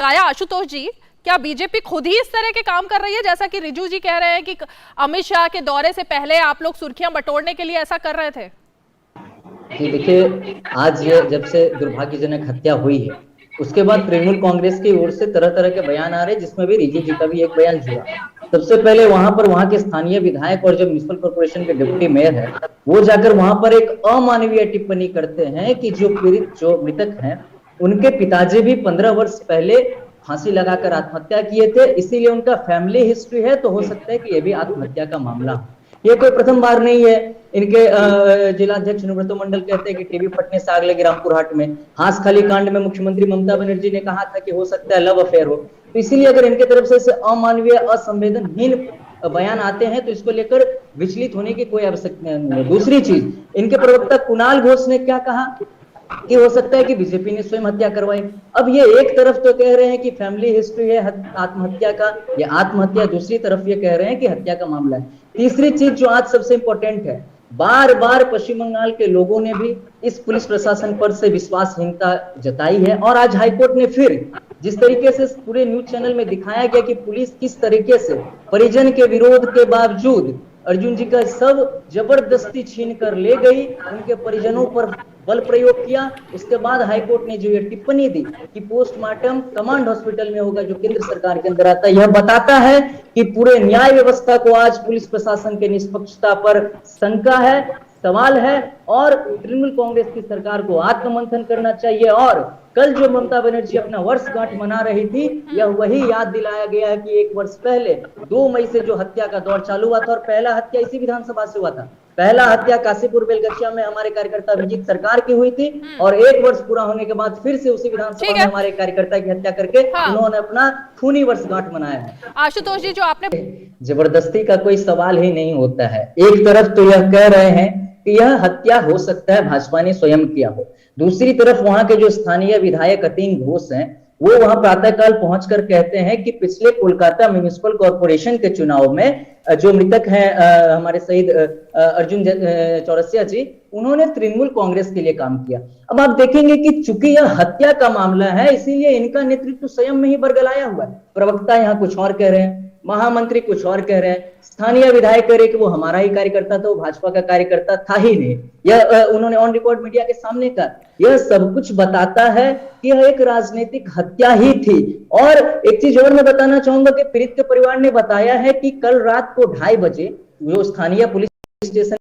आया आशुतोष जी, क्या बीजेपी खुद ही इस तरह के काम कर रही है जैसा कि रिजू जी कह रहे हैं कि अमित शाह के दौरे से पहले आप लोग सुर्खियां बटोरने के लिए ऐसा कर रहे थे? जी देखिए, आज जब से दुर्भाग्यजनक हत्या हुई है उसके बाद तृणमूल कांग्रेस की ओर से तरह तरह के बयान आ रहे हैं, जिसमें भी रिजू जी का भी एक बयान जुड़ा। सबसे पहले वहां के स्थानीय विधायक और जो म्युनिसिपल कॉर्पोरेशन के डिप्टी मेयर है वो जाकर वहां पर एक अमानवीय टिप्पणी करते हैं कि जो मृतक हैं उनके पिताजी भी 15 वर्ष पहले फांसी लगाकर आत्महत्या किए थे, इसीलिए उनका फैमिली हिस्ट्री है, तो हो सकता है कि ये भी आत्महत्या का मामला हो। ये कोई प्रथम बार नहीं है। इनके जिलाध्यक्ष अनुव्रत मंडल कहते हैं कि टीवी फटने से आग लगी रामपुर हाट में। हांसखाली कांड में मुख्यमंत्री ममता बनर्जी ने कहा था कि हो सकता है लव अफेयर हो। तो इसीलिए अगर इनके तरफ से ऐसे अमानवीय असंवेदनहीन बयान आते हैं तो इसको लेकर विचलित होने की कोई आवश्यकता नहीं है। दूसरी चीज, इनके प्रवक्ता कुणाल घोष ने क्या कहा कि हो सकता है कि बीजेपी ने स्वयं हत्या करवाई। अब ये एक तरफ तो कह रहे हैं कि फैमिली हिस्ट्री है आत्महत्या का, ये आत्महत्या, दूसरी तरफ ये कह रहे हैं कि हत्या का मामला है। तीसरी चीज जो आज सबसे इंपॉर्टेंट है, बार बार पश्चिम बंगाल के लोगों ने भी इस पुलिस प्रशासन पर से विश्वासहीनता जताई है और आज हाईकोर्ट ने फिर जिस तरीके से पूरे न्यूज चैनल में दिखाया गया कि पुलिस किस तरीके से परिजन के विरोध के बावजूद अर्जुन जी का शव जबरदस्ती छीन कर ले गई, उनके परिजनों पर बल प्रयोग किया। उसके बाद हाईकोर्ट ने जो ये टिप्पणी दी कि पोस्टमार्टम कमांड हॉस्पिटल में होगा जो केंद्र सरकार के अंदर आता है, यह बताता है कि पूरे न्याय व्यवस्था को आज पुलिस प्रशासन के निष्पक्षता पर शंका है, सवाल है और तृणमूल कांग्रेस की सरकार को आत्ममंथन करना चाहिए। और कल जो ममता बनर्जी अपना वर्षगांठ मना रही थी, यह वही याद दिलाया गया है कि 1 वर्ष पहले 2 मई से जो हत्या का दौर चालू हुआ था और पहला हत्या इसी विधानसभा से हुआ था। पहला हत्या काशीपुर बेलगछिया में हमारे कार्यकर्ता अभिजीत सरकार की हुई थी और 1 वर्ष पूरा होने के बाद फिर से उसी विधानसभा में हमारे कार्यकर्ता की हत्या करके उन्होंने अपना खूनी वर्षगांठ मनाया है। आशुतोष जी, जो आपने जबरदस्ती का कोई सवाल ही नहीं होता है। एक तरफ तो यह कह रहे हैं कि यह हत्या हो सकता है भाजपा ने स्वयं किया हो, दूसरी तरफ वहां के जो स्थानीय विधायक अतीन घोष हैं वो वहां प्रातःकाल पहुंचकर कहते हैं कि पिछले कोलकाता म्युनिसिपल कॉर्पोरेशन के चुनाव में जो मृतक हैं हमारे शहीद अर्जुन चौरसिया जी, उन्होंने तृणमूल कांग्रेस के लिए काम किया। अब आप देखेंगे कि चूंकि यह हत्या का मामला है इसीलिए इनका नेतृत्व स्वयं में ही बरगलाया हुआ है। प्रवक्ता यहाँ कुछ और कह रहे हैं, महामंत्री कुछ और कह रहे हैं, स्थानीय विधायक कह रहे कि वो हमारा ही कार्यकर्ता था, वो भाजपा का कार्यकर्ता था ही नहीं। यह उन्होंने ऑन रिकॉर्ड मीडिया के सामने कहा। यह सब कुछ बताता है कि यह एक राजनीतिक हत्या ही थी। और एक चीज और मैं बताना चाहूंगा कि पीड़ित के परिवार ने बताया है कि कल रात को 2:30 बजे जो स्थानीय police station,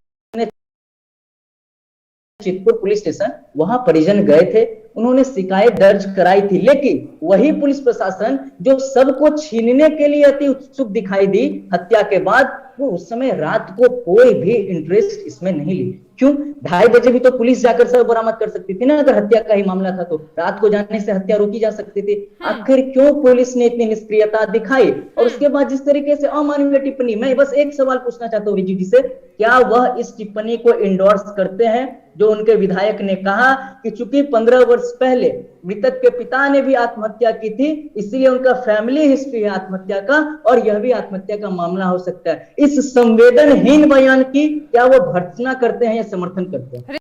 Chitpur police station, वहां परिजन गए थे, उन्होंने शिकायत दर्ज कराई थी, लेकिन वही पुलिस प्रशासन जो सबको छीनने के लिए अति उत्सुक दिखाई दी हत्या के बाद, वो उस समय रात को कोई भी इंटरेस्ट इसमें नहीं ली। क्यों? 2:30 बजे भी तो पुलिस जाकर सब बरामद कर सकती थी ना। अगर हत्या का ही मामला था तो रात को जाने से हत्या रोकी जा सकती थी। आखिर क्यों पुलिस ने इतनी निष्क्रियता दिखाई? और उसके बाद जिस तरीके से अमानवीय टिप्पणी, मैं बस एक सवाल पूछना चाहता हूँ रिजू जी से, क्या वह इस टिप्पणी को इंडोर्स करते हैं जो उनके विधायक ने कहा कि चूंकि 15 वर्ष पहले मृतक के पिता ने भी आत्महत्या की थी इसलिए उनका फैमिली हिस्ट्री है आत्महत्या का और यह भी आत्महत्या का मामला हो सकता है? इस संवेदनहीन बयान की क्या वो भर्त्सना करते हैं या समर्थन करते हैं?